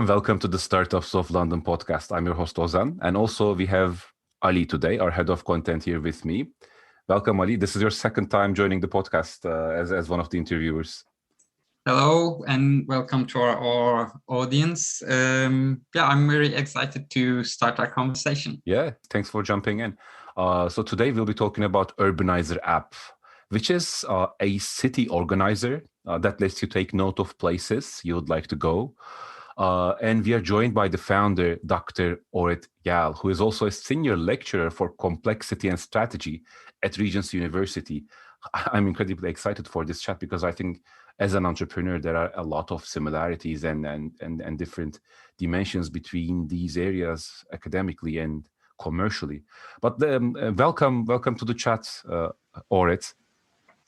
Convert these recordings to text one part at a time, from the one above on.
and welcome to the Startups of London podcast. I'm your host Ozan, and also we have Ali today, our head of content here with me. Welcome, Ali. This is your second time joining the podcast as one of the interviewers. Hello and welcome to our audience. I'm very excited to start our conversation. Yeah, thanks for jumping in. So today we'll be talking about Urbaniser app, which is a city organizer that lets you take note of places you would like to go. And we are joined by the founder, Dr. Orit Gal, who is also a senior lecturer for complexity and strategy at Regent's University. I'm incredibly excited for this chat because I think as an entrepreneur, there are a lot of similarities and different dimensions between these areas academically and commercially. But welcome to the chat, Orit.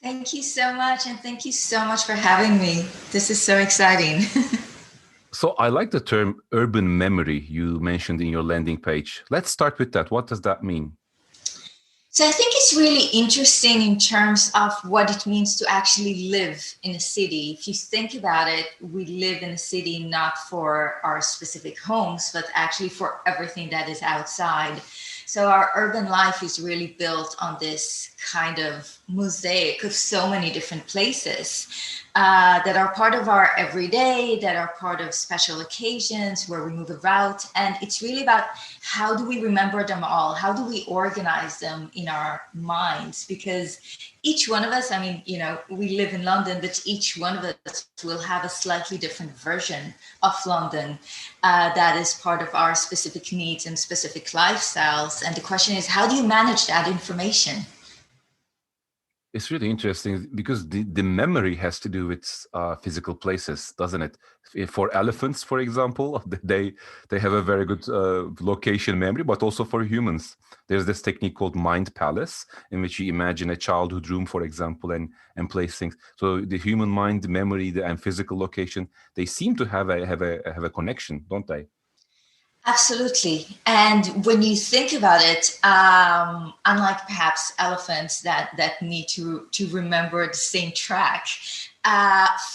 Thank you so much. And thank you so much for having me. This is so exciting. So I like the term urban memory you mentioned in your landing page. Let's start with that. What does that mean? So I think it's really interesting in terms of what it means to actually live in a city. If you think about it, we live in a city not for our specific homes, but actually for everything that is outside. So our urban life is really built on this kind of mosaic of so many different places that are part of our everyday, that are part of special occasions where we move about. And it's really about how do we remember them all? How do we organize them in our minds? Because each one of us, we live in London, but each one of us will have a slightly different version of London that is part of our specific needs and specific lifestyles. And the question is, how do you manage that information? It's really interesting because the memory has to do with physical places, doesn't it? For elephants, for example, they have a very good location memory, but also for humans. There's this technique called mind palace, in which you imagine a childhood room, for example, and place things. So the human mind, memory, and physical location, they seem to have a connection, don't they? Absolutely. And when you think about it, unlike perhaps elephants that need to remember the same track,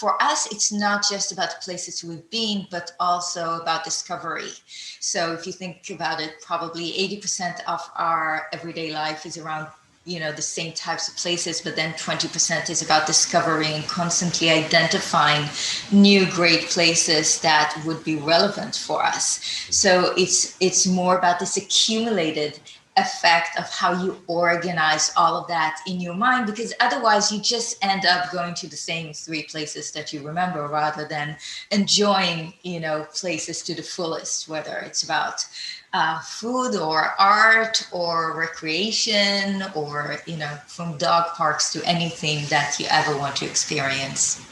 for us, it's not just about the places we've been, but also about discovery. So if you think about it, probably 80% of our everyday life is around the same types of places, but then 20% is about discovering and constantly identifying new great places that would be relevant for us. So it's more about this accumulated effect of how you organize all of that in your mind, because otherwise you just end up going to the same 3 places that you remember rather than enjoying, places to the fullest, whether it's about food or art or recreation or, from dog parks to anything that you ever want to experience.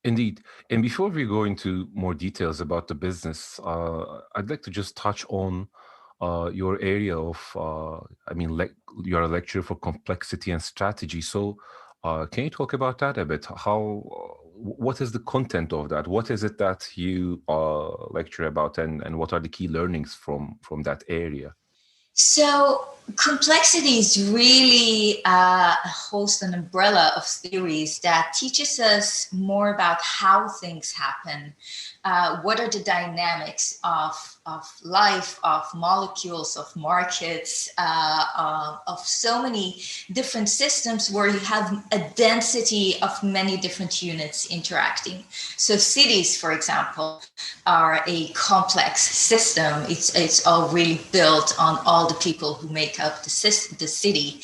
Indeed. And before we go into more details about the business, I'd like to just touch on your area of, you're a lecturer for complexity and strategy. So can you talk about that a bit? What is the content of that? What is it that you lecture about, and what are the key learnings from that area? So complexity is really a host, an umbrella of theories that teaches us more about how things happen. What are the dynamics of life, of molecules, of markets, of so many different systems where you have a density of many different units interacting. So cities, for example, are a complex system. It's all really built on all the people who make up the city.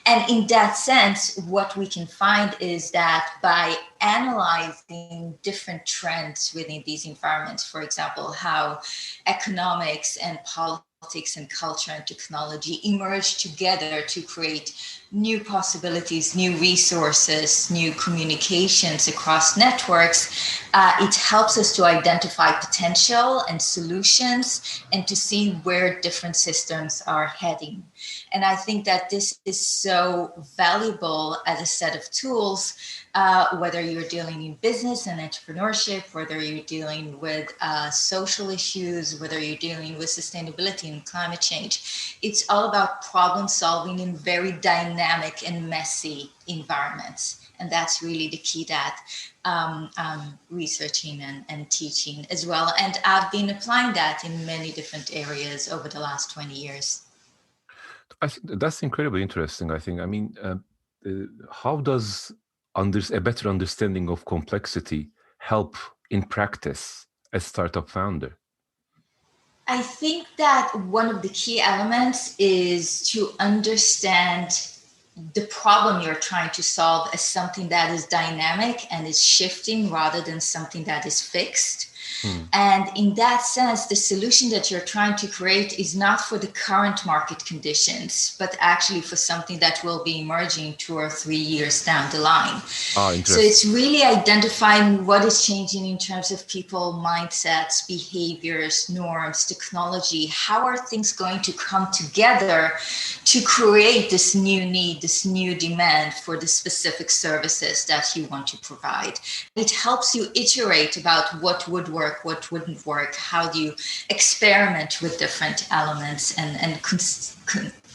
And in that sense, what we can find is that by analyzing different trends within these environments, for example, how economics and politics and culture and technology emerge together to create new possibilities, new resources, new communications across networks, it helps us to identify potential and solutions and to see where different systems are heading. And I think that this is so valuable as a set of tools, whether you're dealing in business and entrepreneurship, whether you're dealing with social issues, whether you're dealing with sustainability and climate change. It's all about problem solving in very dynamic and messy environments. And that's really the key that I'm researching and teaching as well. And I've been applying that in many different areas over the last 20 years. I think that's incredibly interesting. I mean, how does a better understanding of complexity help in practice as startup founder? I think that one of the key elements is to understand the problem you're trying to solve as something that is dynamic and is shifting rather than something that is fixed. And in that sense, the solution that you're trying to create is not for the current market conditions, but actually for something that will be emerging 2 or 3 years down the line. So it's really identifying what is changing in terms of people, mindsets, behaviors, norms, technology. How are things going to come together to create this new need, this new demand for the specific services that you want to provide? It helps you iterate about what would work, what wouldn't work, how do you experiment with different elements and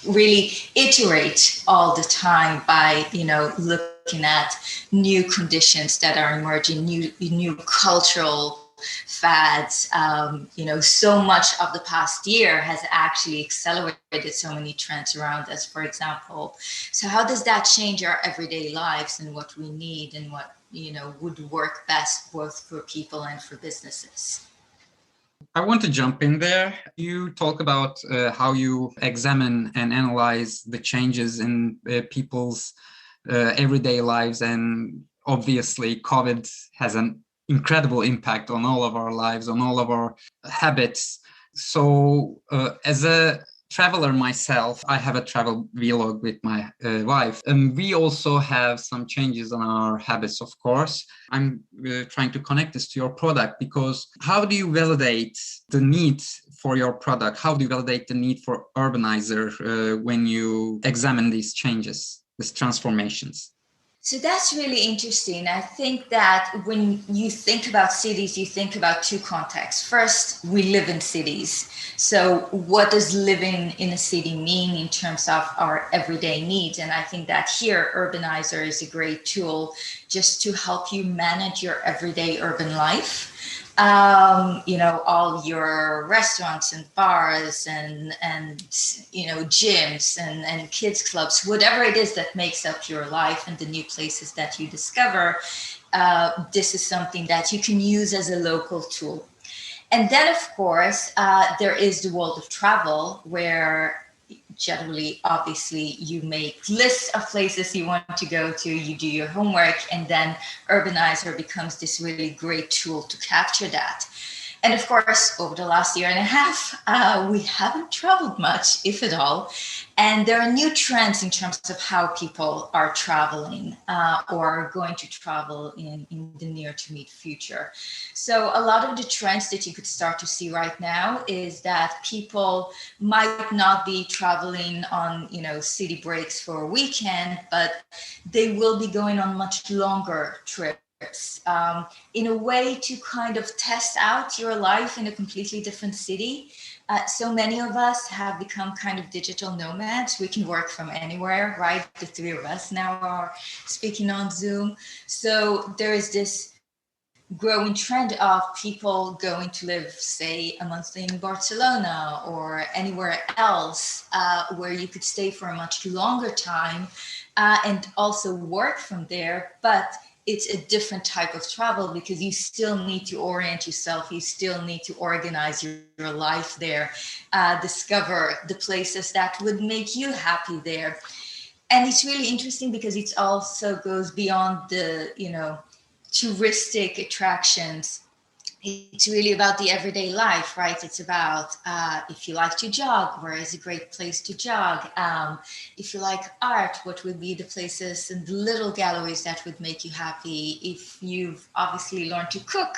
really iterate all the time by, looking at new conditions that are emerging, new cultural fads. So much of the past year has actually accelerated so many trends around us, for example. So how does that change our everyday lives and what we need and what would work best both for people and for businesses? I want to jump in there. You talk about how you examine and analyze the changes in people's everyday lives, and obviously COVID has an incredible impact on all of our lives, on all of our habits. So as a traveler myself, I have a travel vlog with my wife, and we also have some changes on our habits, of course. I'm trying to connect this to your product, because how do you validate the need for your product? How do you validate the need for Urbaniser when you examine these changes, these transformations? So that's really interesting. I think that when you think about cities, you think about two contexts. First, we live in cities. So what does living in a city mean in terms of our everyday needs? And I think that here, Urbaniser is a great tool just to help you manage your everyday urban life. All your restaurants and bars and gyms and kids clubs, whatever it is that makes up your life and the new places that you discover, this is something that you can use as a local tool. And then, of course, there is the world of travel, where generally, obviously, you make lists of places you want to go to, you do your homework, and then Urbaniser becomes this really great tool to capture that. And of course, over the last year and a half, we haven't traveled much, if at all. And there are new trends in terms of how people are traveling or are going to travel in the near to mid future. So a lot of the trends that you could start to see right now is that people might not be traveling on, city breaks for a weekend, but they will be going on much longer trips. In a way to kind of test out your life in a completely different city. So many of us have become kind of digital nomads. We can work from anywhere, right? The three of us now are speaking on Zoom. So there is this growing trend of people going to live, say, a month in Barcelona or anywhere else where you could stay for a much longer time and also work from there. But it's a different type of travel because you still need to orient yourself. You still need to organize your life there, discover the places that would make you happy there. And it's really interesting because it also goes beyond the, touristic attractions. It's really about the everyday life, right? It's about if you like to jog, where is a great place to jog? If you like art, what would be the places and the little galleries that would make you happy? If you've obviously learned to cook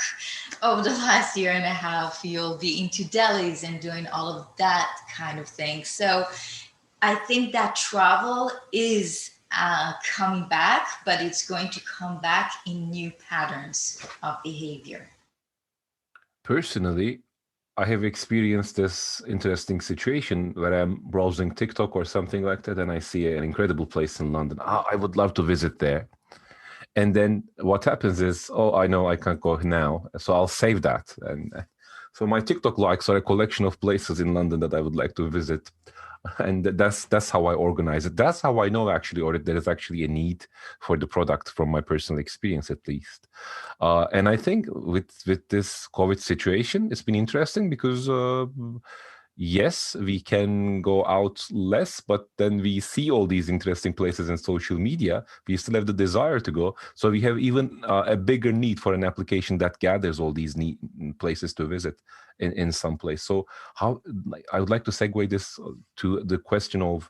over the last year and a half, you'll be into delis and doing all of that kind of thing. So I think that travel is coming back, but it's going to come back in new patterns of behavior. Personally, I have experienced this interesting situation where I'm browsing TikTok or something like that, and I see an incredible place in London. I would love to visit there. And then what happens is, oh, I know I can't go now, so I'll save that. And so my TikTok likes are a collection of places in London that I would like to visit. And that's how I organize it. That's how I know actually, or there is actually a need for the product from my personal experience, at least. And I think with this COVID situation, it's been interesting because yes, we can go out less, but then we see all these interesting places in social media. We still have the desire to go. So we have even a bigger need for an application that gathers all these places to visit in some place. So how, I would like to segue this to the question of,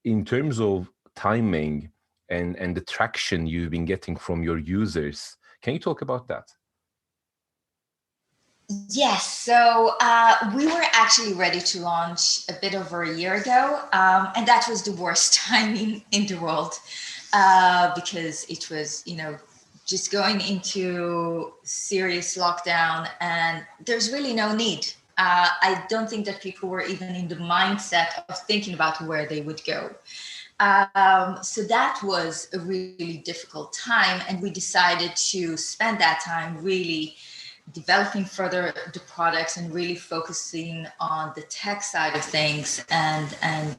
in terms of timing and the traction you've been getting from your users, can you talk about that? Yes, so we were actually ready to launch a bit over a year ago, and that was the worst timing in the world because it was, just going into serious lockdown, and there's really no need. I don't think that people were even in the mindset of thinking about where they would go. So that was a really difficult time, and we decided to spend that time really developing further the products and really focusing on the tech side of things and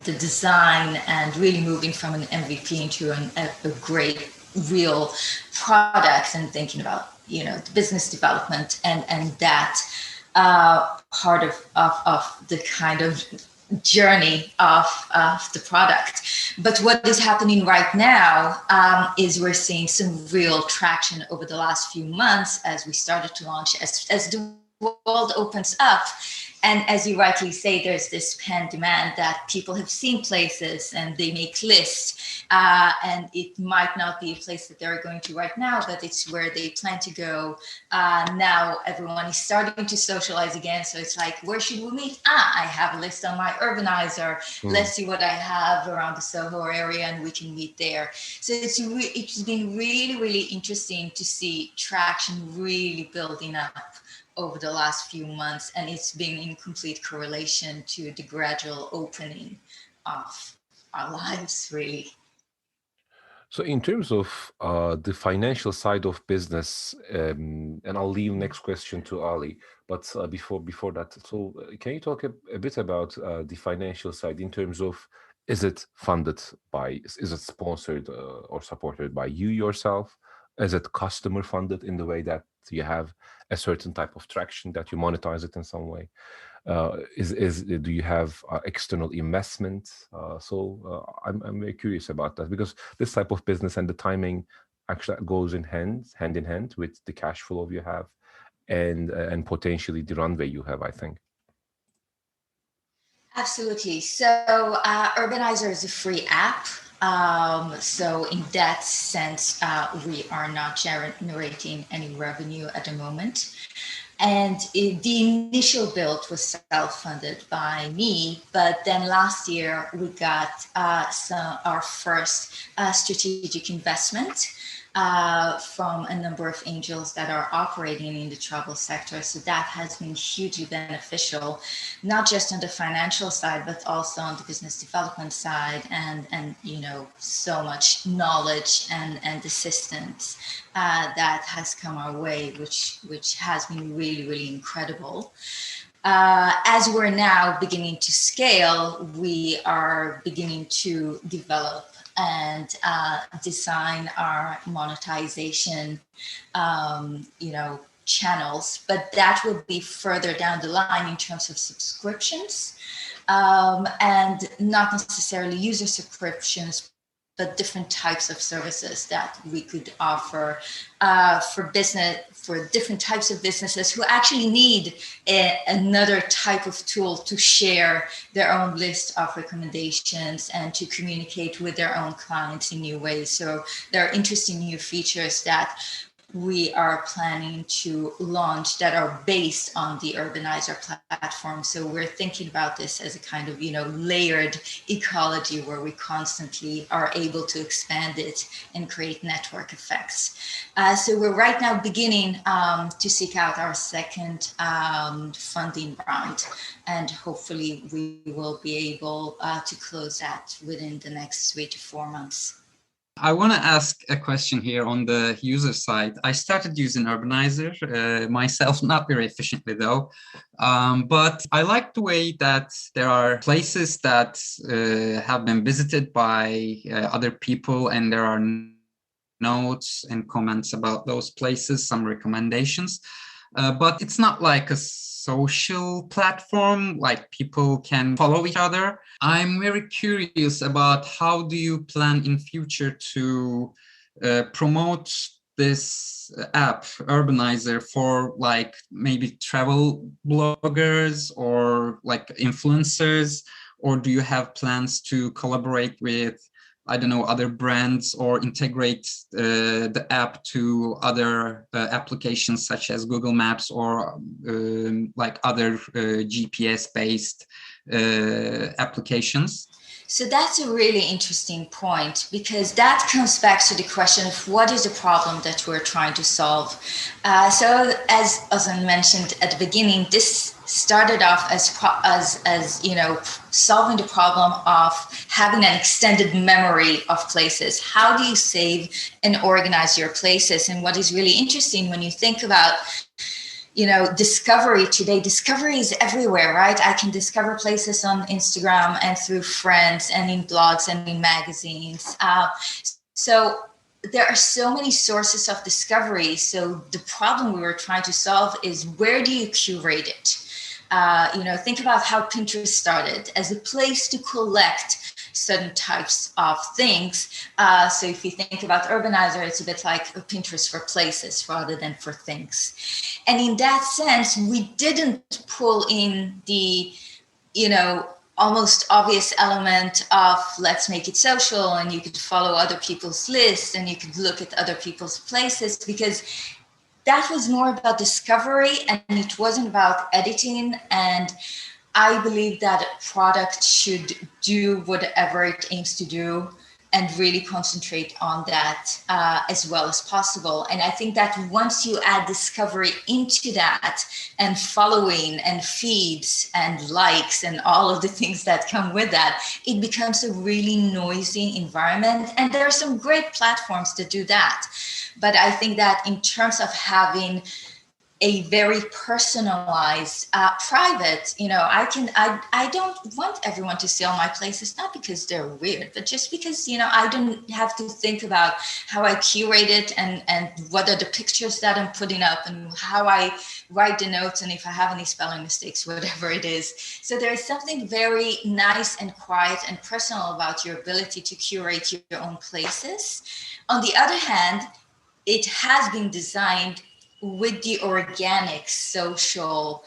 the design, and really moving from an MVP into a great real product, and thinking about the business development and that part of the kind of journey of the product. But what is happening right now is we're seeing some real traction over the last few months as we started to launch, as the world opens up. And as you rightly say, there's this pent demand that people have seen places and they make lists, and it might not be a place that they're going to right now, but it's where they plan to go. Now everyone is starting to socialize again. So it's like, where should we meet? I have a list on my Urbaniser. Let's see what I have around the Soho area and we can meet there. So it's been really, really interesting to see traction really building up over the last few months, and it's been in complete correlation to the gradual opening of our lives, really. So in terms of the financial side of business, and I'll leave next question to Ali, but before that, so can you talk a bit about the financial side in terms of, is it funded by, is it sponsored or supported by you yourself? Is it customer funded in the way that you have a certain type of traction that you monetize it in some way? Do you have external investment? I'm very curious about that, because this type of business and the timing actually goes hand in hand with the cash flow you have and potentially the runway you have, I think. Absolutely. So Urbaniser is a free app. So in that sense, we are not generating any revenue at the moment. And the initial build was self-funded by me, but then last year we got our first strategic investment from a number of angels that are operating in the travel sector. So that has been hugely beneficial, not just on the financial side, but also on the business development side, and so much knowledge and assistance that has come our way, which has been really, really incredible. As we're now beginning to scale, we are beginning to develop and design our monetization, channels, but that will be further down the line in terms of subscriptions, and not necessarily user subscriptions, but different types of services that we could offer for different types of businesses who actually need another type of tool to share their own list of recommendations and to communicate with their own clients in new ways. So there are interesting new features that we are planning to launch that are based on the Urbaniser platform. So we're thinking about this as a kind of, layered ecology where we constantly are able to expand it and create network effects. So we're right now beginning to seek out our second funding round, and hopefully we will be able to close that within the next 3 to 4 months. I want to ask a question here on the user side. I started using Urbaniser myself, not very efficiently though. But I like the way that there are places that have been visited by other people, and there are notes and comments about those places, some recommendations. But it's not like a social platform, like people can follow each other. I'm very curious about how do you plan in future to promote this app, Urbaniser, for like maybe travel bloggers or like influencers, or do you have plans to collaborate with, I don't know, other brands or integrate the app to other applications such as Google Maps or like other GPS-based applications? So that's a really interesting point, because that comes back to the question of what is the problem that we're trying to solve. So as Ozan mentioned at the beginning, this started off as you know, solving the problem of having an extended memory of places. How do you save and organize your places? And what is really interesting when you think about, you know, discovery today, discovery is everywhere, right? I can discover places on Instagram and through friends and in blogs and in magazines. So there are so many sources of discovery. So the problem we were trying to solve is, where do you curate it? You know, think about how Pinterest started as a place to collect certain types of things. So if you think about Urbaniser, it's a bit like a Pinterest for places rather than for things. And in that sense, we didn't pull in the, you know, almost obvious element of let's make it social, and you could follow other people's lists and you could look at other people's places, because that was more about discovery and it wasn't about editing. And I believe that a product should do whatever it aims to do and really concentrate on that as well as possible. And I think that once you add discovery into that, and following and feeds and likes and all of the things that come with that, it becomes a really noisy environment. And there are some great platforms that do that. But I think that in terms of having a very personalized, private, you know, I don't want everyone to see all my places, not because they're weird, but just because, you know, I don't have to think about how I curate it and what are the pictures that I'm putting up and how I write the notes and if I have any spelling mistakes, whatever it is. So there is something very nice and quiet and personal about your ability to curate your own places. On the other hand, it has been designed with the organic social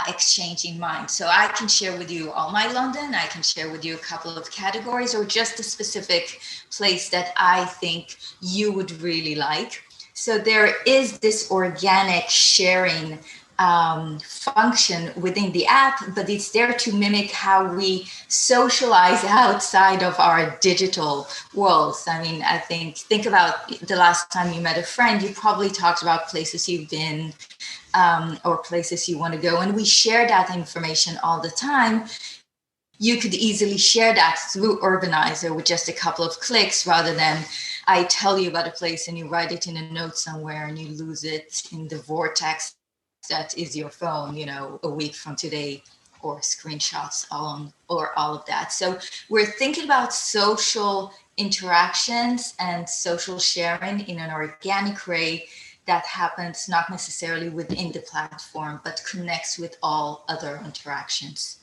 exchange in mind. So I can share with you all my London, I can share with you a couple of categories or just a specific place that I think you would really like. So there is this organic sharing function within the app, but it's there to mimic how we socialize outside of our digital worlds. I mean, I think about the last time you met a friend, you probably talked about places you've been or places you want to go, and we share that information all the time. You could easily share that through Urbaniser with just a couple of clicks, rather than I tell you about a place and you write it in a note somewhere and you lose it in the vortex that is your phone, you know, a week from today, or screenshots or all of that. So we're thinking about social interactions and social sharing in an organic way that happens not necessarily within the platform, but connects with all other interactions.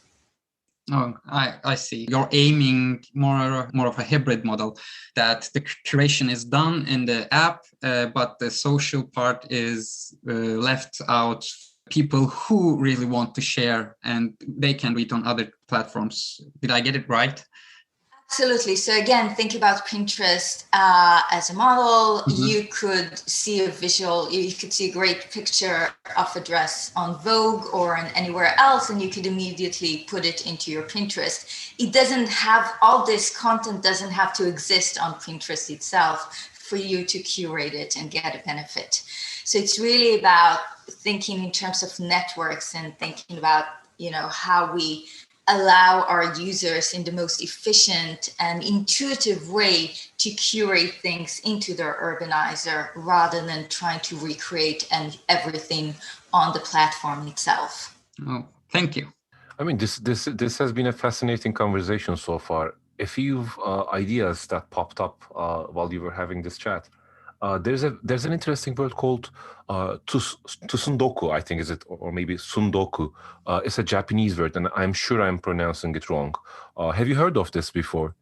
Oh, I see. You're aiming more of a hybrid model, that the curation is done in the app, but the social part is left out. People who really want to share, and they can read on other platforms. Did I get it right? Absolutely. So again, think about Pinterest as a model. Mm-hmm. You could see a visual, you could see a great picture of a dress on Vogue or on anywhere else, and you could immediately put it into your Pinterest. It doesn't have, all this content doesn't have to exist on Pinterest itself for you to curate it and get a benefit. So it's really about thinking in terms of networks and thinking about, you know, how we allow our users in the most efficient and intuitive way to curate things into their Urbaniser rather than trying to recreate everything on the platform itself. Oh, thank you. I mean, this has been a fascinating conversation so far. A few ideas that popped up while you were having this chat. There's an interesting word called tusundoku, I think is it, or maybe sundoku. It's a Japanese word, and I'm sure I'm pronouncing it wrong. Have you heard of this before?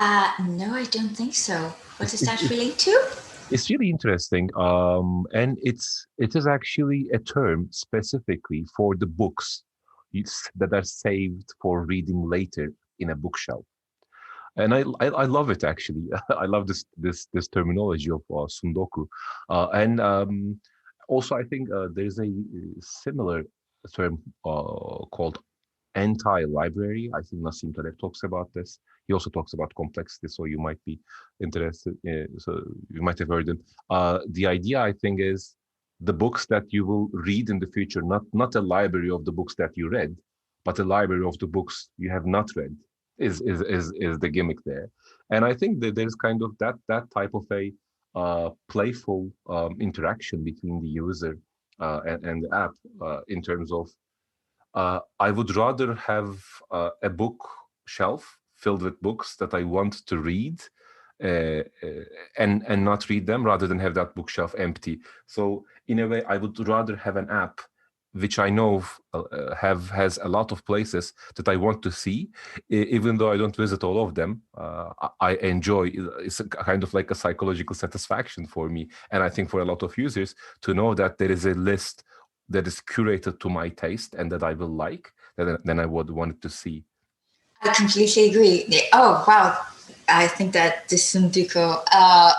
No, I don't think so. What does that relate to? It's really interesting, and it is actually a term specifically for the books that are saved for reading later in a bookshelf. And I love it actually. I love this terminology of sundoku, and also I think there's a similar term called Antilibrary. I think Nassim Taleb talks about this. He also talks about complexity, so you might be interested. So you might have heard him. The idea, I think, is the books that you will read in the future, not a library of the books that you read, but a library of the books you have not read. Is the gimmick there, and I think that there's kind of that type of a playful interaction between the user and the app in terms of I would rather have a bookshelf filled with books that I want to read and not read them rather than have that bookshelf empty. So in a way, I would rather have an app which I know has a lot of places that I want to see, even though I don't visit all of them. I enjoy. It's a kind of like a psychological satisfaction for me, and I think for a lot of users to know that there is a list that is curated to my taste and that I will like, then I would want to see. I completely agree. Oh, wow. I think that this Sunduko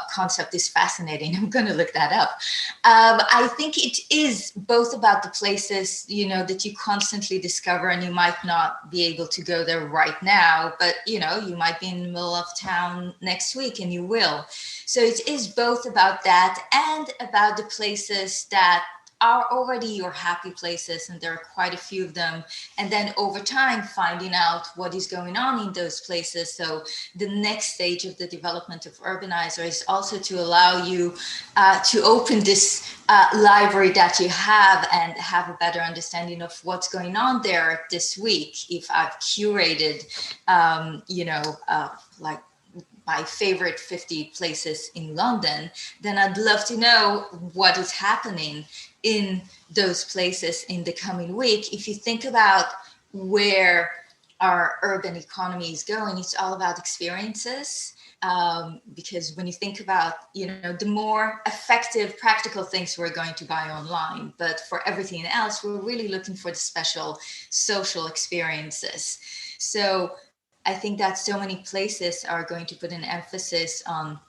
concept is fascinating. I'm going to look that up. I think it is both about the places, that you constantly discover, and you might not be able to go there right now, but, you might be in the middle of town next week and you will. So it is both about that and about the places that are already your happy places, and there are quite a few of them, and then over time finding out what is going on in those places. So the next stage of the development of Urbaniser is also to allow you to open this library that you have and have a better understanding of what's going on there this week. If I've curated like my favorite 50 places in London, then I'd love to know what is happening in those places in the coming week. If you think about where our urban economy is going, it's all about experiences. Because when you think about, the more effective, practical things we're going to buy online, but for everything else, we're really looking for the special social experiences. So I think that so many places are going to put an emphasis on,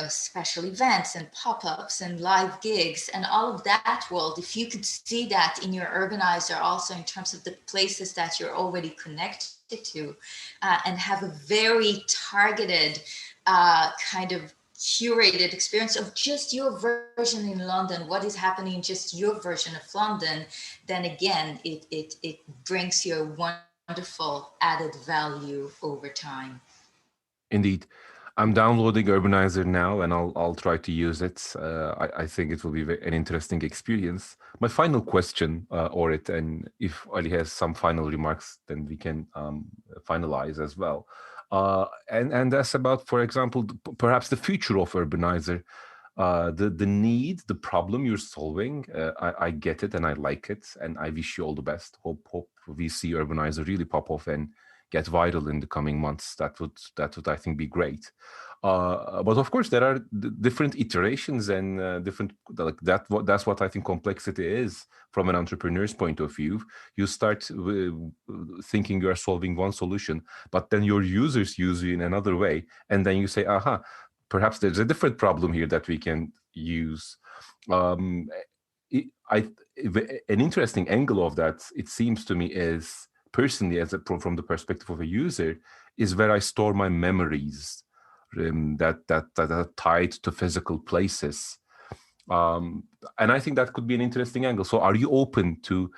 special events and pop-ups and live gigs and all of that world. If you could see that in your Urbaniser also in terms of the places that you're already connected to, and have a very targeted kind of curated experience of just your version in London, what is happening in just your version of London, then again, it brings you a wonderful added value over time. Indeed. I'm downloading Urbaniser now, and I'll try to use it. I think it will be an interesting experience. My final question, Orit, and if Ali has some final remarks, then we can finalize as well. And that's about, for example, perhaps the future of Urbaniser, the need, the problem you're solving. I get it, and I like it, and I wish you all the best. Hope we see Urbaniser really pop off and get viral in the coming months. That would I think be great. But of course there are different iterations and different like that. That's what I think complexity is from an entrepreneur's point of view. You start thinking you are solving one solution, but then your users use you in another way, and then you say, aha, perhaps there's a different problem here that we can use. An interesting angle of that, it seems to me, is personally, from the perspective of a user, is where I store my memories that are tied to physical places. And I think that could be an interesting angle. So are you open to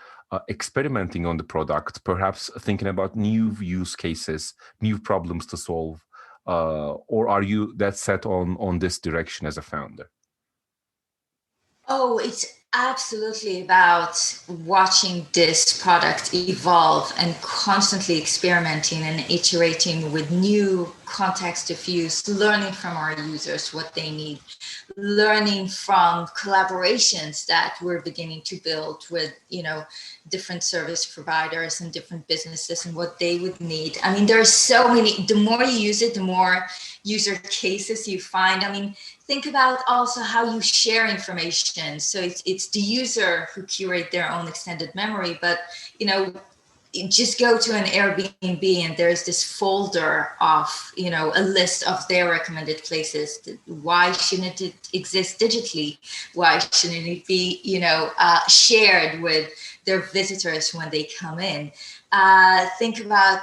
experimenting on the product, perhaps thinking about new use cases, new problems to solve? Or are you that set on this direction as a founder? Oh, it's absolutely about watching this product evolve and constantly experimenting and iterating with new context of use, learning from our users what they need, learning from collaborations that we're beginning to build with, different service providers and different businesses and what they would need. I mean, there are so many, the more you use it, the more user cases you find. I mean, think about also how you share information. So it's the user who curate their own extended memory, but just go to an Airbnb and there's this folder of, a list of their recommended places. Why shouldn't it exist digitally? Why shouldn't it be, shared with their visitors when they come in? Think about,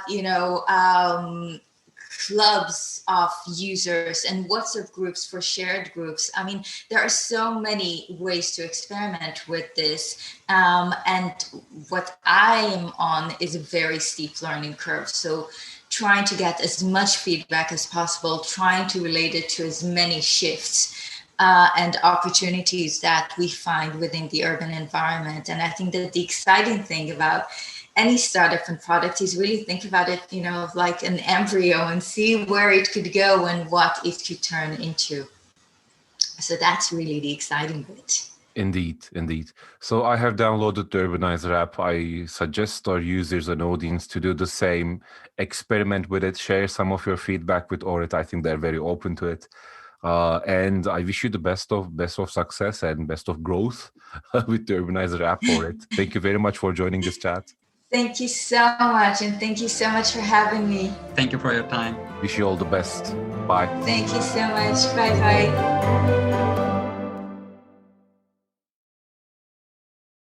clubs of users and WhatsApp groups for shared groups. I mean, there are so many ways to experiment with this. And what I am on is a very steep learning curve. So trying to get as much feedback as possible, trying to relate it to as many shifts and opportunities that we find within the urban environment. And I think that the exciting thing about any startup and product is really think about it, like an embryo and see where it could go and what it could turn into. So that's really the exciting bit. Indeed. So I have downloaded the Urbaniser app. I suggest our users and audience to do the same, experiment with it, share some of your feedback with Orit. I think they're very open to it. And I wish you the best of success and best of growth with the Urbaniser app, Orit. Thank you very much for joining this chat. Thank you so much. And thank you so much for having me. Thank you for your time. Wish you all the best. Bye. Thank you so much. Bye-bye.